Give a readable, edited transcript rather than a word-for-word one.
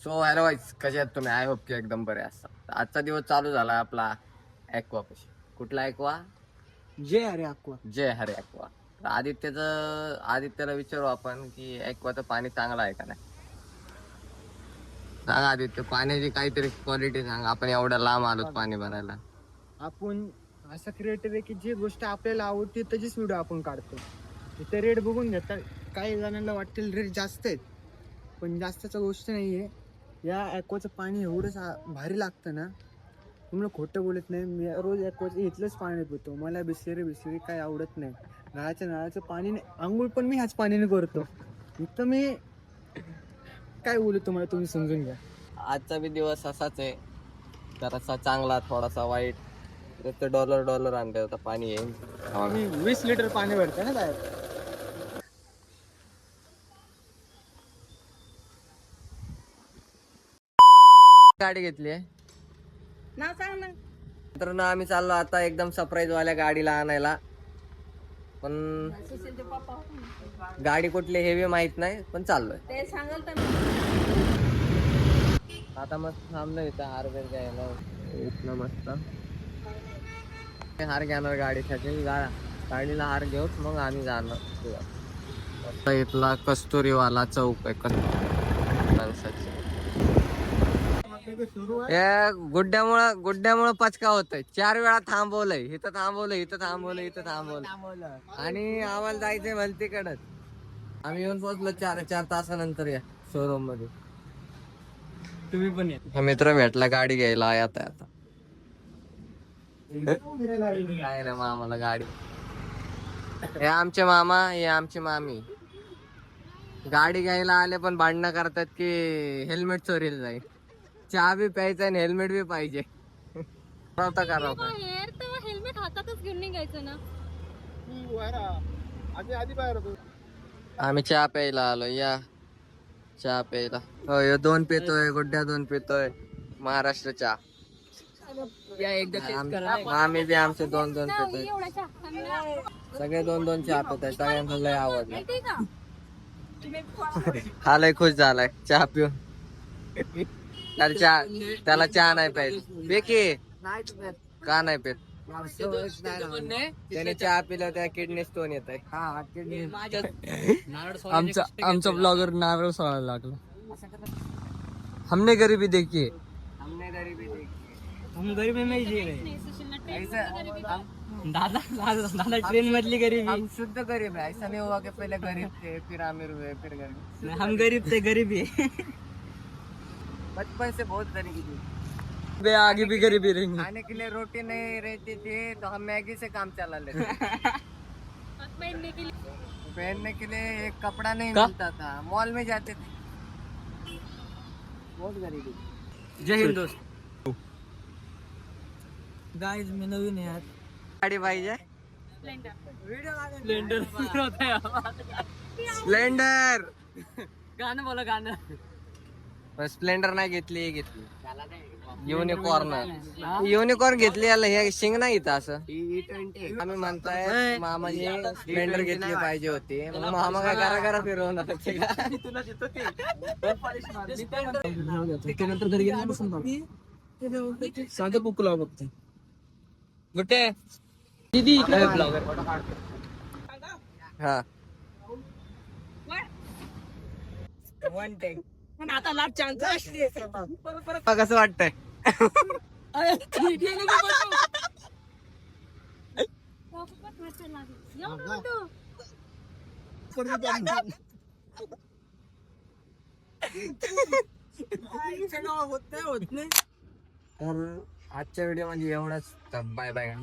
So hello guys, कसे आहेत तुम्ही? आय होप की एकदम बरे असतात. आजचा दिवस चालू झाला आपला ॲक्वा पाशी. कुठला ॲक्वा? जय हरे ॲक्वा. जय हरे ॲक्वा. आदित्यला विचारू आपण की ॲक्वाचं पाणी चांगलं आहे का नाही. सांग आदित्य, पाण्याची काहीतरी क्वालिटी सांग. आपण एवढ्या लांब आलो पाणी भरायला. आपण असा क्रिएटर आहे की जी गोष्ट आपल्याला आवडते त्याचीच व्हिडिओ आपण काढतो. इथे रेट बघून घेतात. काही जणांना वाटतील रेट जास्त आहेत, पण जास्तच गोष्ट नाहीये. या ॲक्वाचं पाणी एवढं भारी लागतं ना, तुम्हाला खोटं बोलत नाही. मी रोज ॲक्वाचं इथलंच पाणी पितो. मला बिसलेरी काही आवडत नाही. नळाचं पाणी आंघोळ पण मी ह्याच पाण्याने करतो. इथं मी काय बोलू तुम्हाला, तुम्ही समजून घ्या. आजचा बी दिवस असाच आहे, जरासा चांगला थोडासा वाईट. तर डॉलर आणते आता पाणी येईल. मी 20 लिटर पाणी भरते ना बाहेर. गाडी घेतली आहे नाव सांग ना. तर ना आम्ही चाललो आता एकदम सरप्राईज वाल्या गाडीला आणायला. पण सुशीलचे पप्पा होते ना. गाडी कुठली हेवी माहित नाही, पण चाललोय ते सांगाल तर आता. मस्त थांबलो इथं हार बिर घ्यायला. इथलं मस्त हार घेणार गाडीसाठी. गाडीला हार घेऊ मग आम्ही जाणार. मस्त इथला कस्तुरीवाला चौक आहे माणसाची. गुड्ड्यामुळं पचका होतोय. 4 वेळा थांबवलंय, इथं थांबवलंय आणि आम्हाला जायचंय भलतीकडच. आम्ही येऊन पोहोचलो 4 तासानंतर या शोरूम मध्ये. तुम्ही पण या. मित्र भेटला गाडी घ्यायला आता काय रे मामाला गाडी. हे आमचे मामा, हे आमची मामी. गाडी घ्यायला आले पण भांडणं करतात की हेल्मेट चोरीला जाईल. चहा बी प्यायचा आणि हेल्मेट बी पाहिजे. हेल्मेट हातातच घेऊन निघायचं ना. आधी बाहेर होतो. आम्ही चहा प्यायला आलो. या चहा प्यायला. हो, 2 पितोय, गुड्ड्या 2 पितोय. महाराष्ट्र चहा. आम्ही बी आमचे 2 पितोय. सगळे 2 चहा पितोय. सगळ्यांना लय आवडलं. हा लय खुश झालाय चहा पिऊन. त्याला चहा नाही प्यायचं. बेकी का नाही पेत? त्याने चहा पिला त्या किडनी स्टोन येत आहे. आमचा ब्लॉगर नारळ सोडायला लागला. हमने गरीबी देखी, हम गरीबी नहीं जी रहे. दादा ट्रेन मधली गरीबी. हम शुद्ध गरीब है. ऐसा नहीं हुआ कि पहले गरीब थे फिर अमीर हुए फिर गरीब. हम गरीब थे, गरीबी है. बचपन से बहुत गरीबी थी. बे आगे भी गरीबी रहेंगे. खाने के लिए रोटी नहीं रहती थी तो हम मैगी से काम चला लेते. पहनने के लिए एक कपड़ा नहीं मिलता था, मॉल में जाते थे. बहुत गरीबी. जय हिंद दोस्त. गाइस मी नवीन आहे. गाडी पाहिजे. स्प्लेंडर. स्प्लेंडर. गाणं बोला, गाणं. स्प्लेंडर नाही घेतली, घेतली युनिकॉर्न घेतली. याला हे शिंग नाही इथं असं. आम्ही म्हणताय मामाने स्प्लेंडर घेतली पाहिजे होती. मग मामा काय करा फिरवणार त्यानंतर घरी गेला साधं बुकला बघते. गुट्टे दीदी ब्लॉगर. हा. आता लाट चान्स कसं वाटतंय? तर आजच्या व्हिडिओ मध्ये एवढंच. Bye bye.